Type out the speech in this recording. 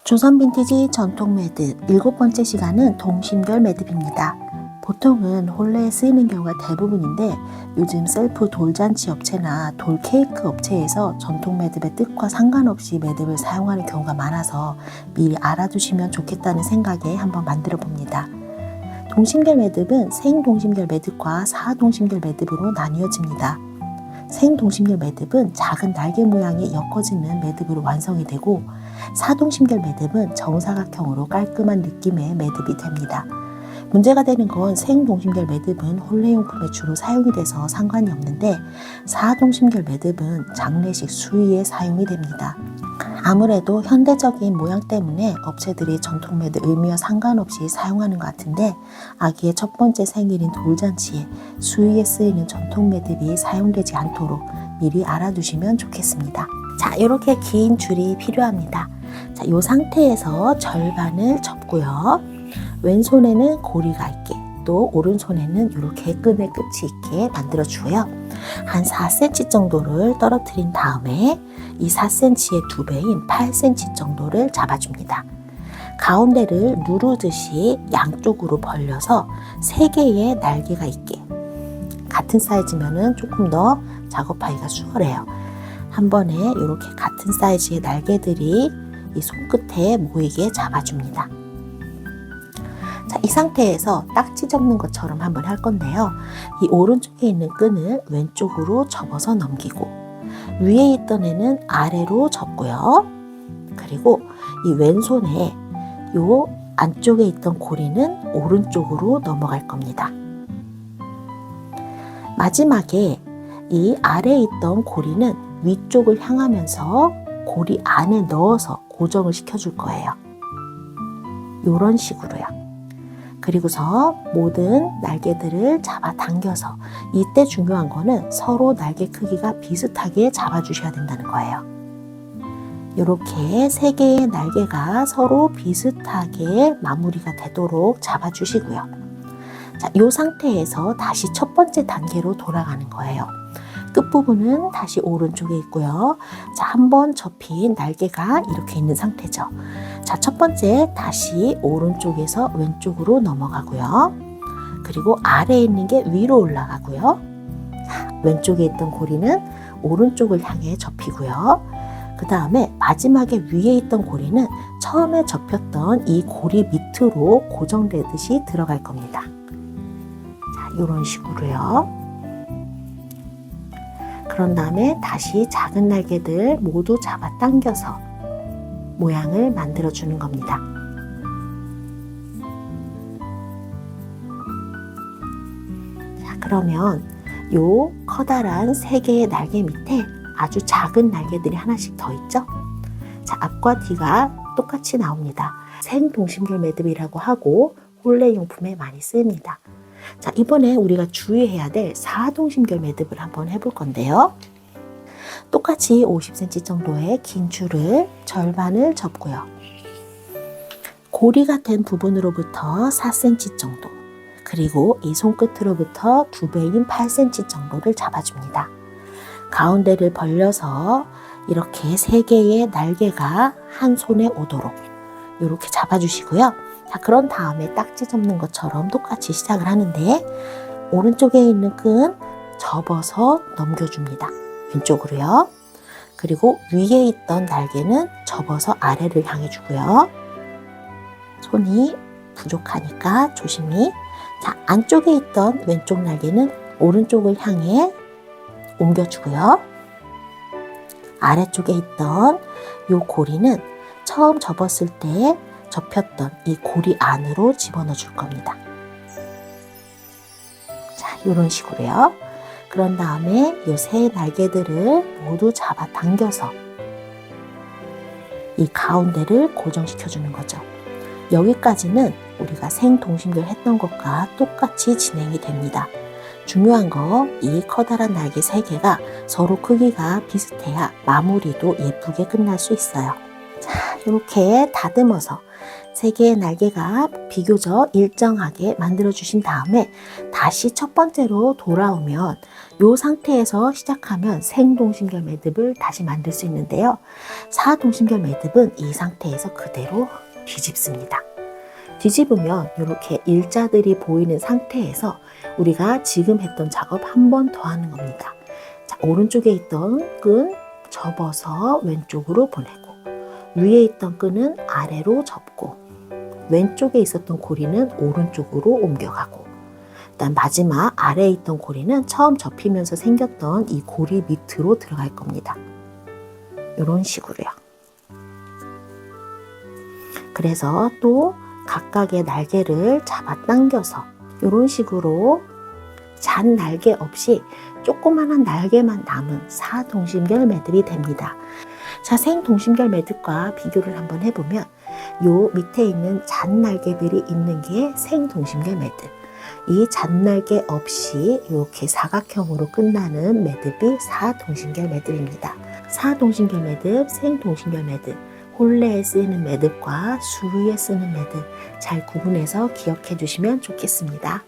조선 빈티지 전통 매듭 7번째 시간은 동심결 매듭입니다. 보통은 홀레에 쓰이는 경우가 대부분인데 요즘 셀프 돌잔치 업체나 돌 케이크 업체에서 전통 매듭의 뜻과 상관없이 매듭을 사용하는 경우가 많아서 미리 알아두시면 좋겠다는 생각에 한번 만들어 봅니다. 동심결 매듭은 생동심결 매듭과 사동심결 매듭으로 나뉘어집니다. 생동심결 매듭은 작은 날개 모양의 엮어지는 매듭으로 완성이 되고 사동심결 매듭은 정사각형으로 깔끔한 느낌의 매듭이 됩니다. 문제가 되는 건 생동심결 매듭은 홀레용품에 주로 사용이 돼서 상관이 없는데 사동심결 매듭은 장례식 수의에 사용이 됩니다. 아무래도 현대적인 모양 때문에 업체들이 전통 매듭 의미와 상관없이 사용하는 것 같은데 아기의 첫 번째 생일인 돌잔치에 수의에 쓰이는 전통 매듭이 사용되지 않도록 미리 알아두시면 좋겠습니다. 자, 이렇게 긴 줄이 필요합니다. 자, 이 상태에서 절반을 접고요. 왼손에는 고리가 있게 또 오른손에는 이렇게 끈의 끝이 있게 만들어 주고요. 한 4cm 정도를 떨어뜨린 다음에 이 4cm의 2배인 8cm 정도를 잡아줍니다. 가운데를 누르듯이 양쪽으로 벌려서 3개의 날개가 있게, 같은 사이즈면은 조금 더 작업하기가 수월해요. 한 번에 이렇게 같은 사이즈의 날개들이 이 손끝에 모이게 잡아줍니다. 자, 이 상태에서 딱지 접는 것처럼 한번 할 건데요. 이 오른쪽에 있는 끈을 왼쪽으로 접어서 넘기고 위에 있던 애는 아래로 접고요. 그리고 이 왼손에 요 안쪽에 있던 고리는 오른쪽으로 넘어갈 겁니다. 마지막에 이 아래에 있던 고리는 위쪽을 향하면서 고리 안에 넣어서 고정을 시켜줄 거예요. 이런 식으로요. 그리고서 모든 날개들을 잡아 당겨서, 이때 중요한 거는 서로 날개 크기가 비슷하게 잡아주셔야 된다는 거예요. 이렇게 3개의 날개가 서로 비슷하게 마무리가 되도록 잡아주시고요. 자, 이 상태에서 다시 첫 번째 단계로 돌아가는 거예요. 끝부분은 다시 오른쪽에 있고요. 자, 한번 접힌 날개가 이렇게 있는 상태죠. 자, 첫 번째 다시 오른쪽에서 왼쪽으로 넘어가고요. 그리고 아래에 있는 게 위로 올라가고요. 자, 왼쪽에 있던 고리는 오른쪽을 향해 접히고요. 그 다음에 마지막에 위에 있던 고리는 처음에 접혔던 이 고리 밑으로 고정되듯이 들어갈 겁니다. 자, 이런 식으로요. 그런 다음에 다시 작은 날개들 모두 잡아 당겨서 모양을 만들어 주는 겁니다. 자, 그러면 요 커다란 3개의 날개 밑에 아주 작은 날개들이 하나씩 더 있죠? 자, 앞과 뒤가 똑같이 나옵니다. 생동심결 매듭이라고 하고 홀레 용품에 많이 쓰입니다. 자, 이번에 우리가 주의해야 될 사동심결 매듭을 한번 해볼 건데요. 똑같이 50cm 정도의 긴 줄을 절반을 접고요. 고리가 된 부분으로부터 4cm 정도, 그리고 이 손끝으로부터 2배인 8cm 정도를 잡아줍니다. 가운데를 벌려서 이렇게 3개의 날개가 한 손에 오도록 이렇게 잡아주시고요. 자, 그런 다음에 딱지 접는 것처럼 똑같이 시작을 하는데 오른쪽에 있는 끈 접어서 넘겨줍니다. 왼쪽으로요. 그리고 위에 있던 날개는 접어서 아래를 향해 주고요. 손이 부족하니까 조심히. 자, 안쪽에 있던 왼쪽 날개는 오른쪽을 향해 옮겨주고요. 아래쪽에 있던 이 고리는 처음 접었을 때 접혔던 이 고리 안으로 집어넣어 줄 겁니다. 자, 이런 식으로요. 그런 다음에 이 3 날개들을 모두 잡아 당겨서 이 가운데를 고정시켜 주는 거죠. 여기까지는 우리가 생동심결 했던 것과 똑같이 진행이 됩니다. 중요한 거, 이 커다란 날개 3개가 서로 크기가 비슷해야 마무리도 예쁘게 끝날 수 있어요. 자, 이렇게 다듬어서 세 개의 날개가 비교적 일정하게 만들어 주신 다음에 다시 첫 번째로 돌아오면 이 상태에서 시작하면 생동심결 매듭을 다시 만들 수 있는데요. 사동심결 매듭은 이 상태에서 그대로 뒤집습니다. 뒤집으면 이렇게 일자들이 보이는 상태에서 우리가 지금 했던 작업 한 번 더 하는 겁니다. 자, 오른쪽에 있던 끈 접어서 왼쪽으로 보내고, 위에 있던 끈은 아래로 접고, 왼쪽에 있었던 고리는 오른쪽으로 옮겨가고, 일단 마지막 아래에 있던 고리는 처음 접히면서 생겼던 이 고리 밑으로 들어갈 겁니다. 이런 식으로요. 그래서 또 각각의 날개를 잡아당겨서 이런 식으로 잔 날개 없이 조그만한 날개만 남은 사동심결 매듭이 됩니다. 자, 생동심결 매듭과 비교를 한번 해보면 요 밑에 있는 잔 날개들이 있는 게 생동심결 매듭, 이 잔 날개 없이 이렇게 사각형으로 끝나는 매듭이 사동심결 매듭입니다. 사동심결 매듭, 생동심결 매듭, 혼례에 쓰이는 매듭과 수루에 쓰는 매듭 잘 구분해서 기억해 주시면 좋겠습니다.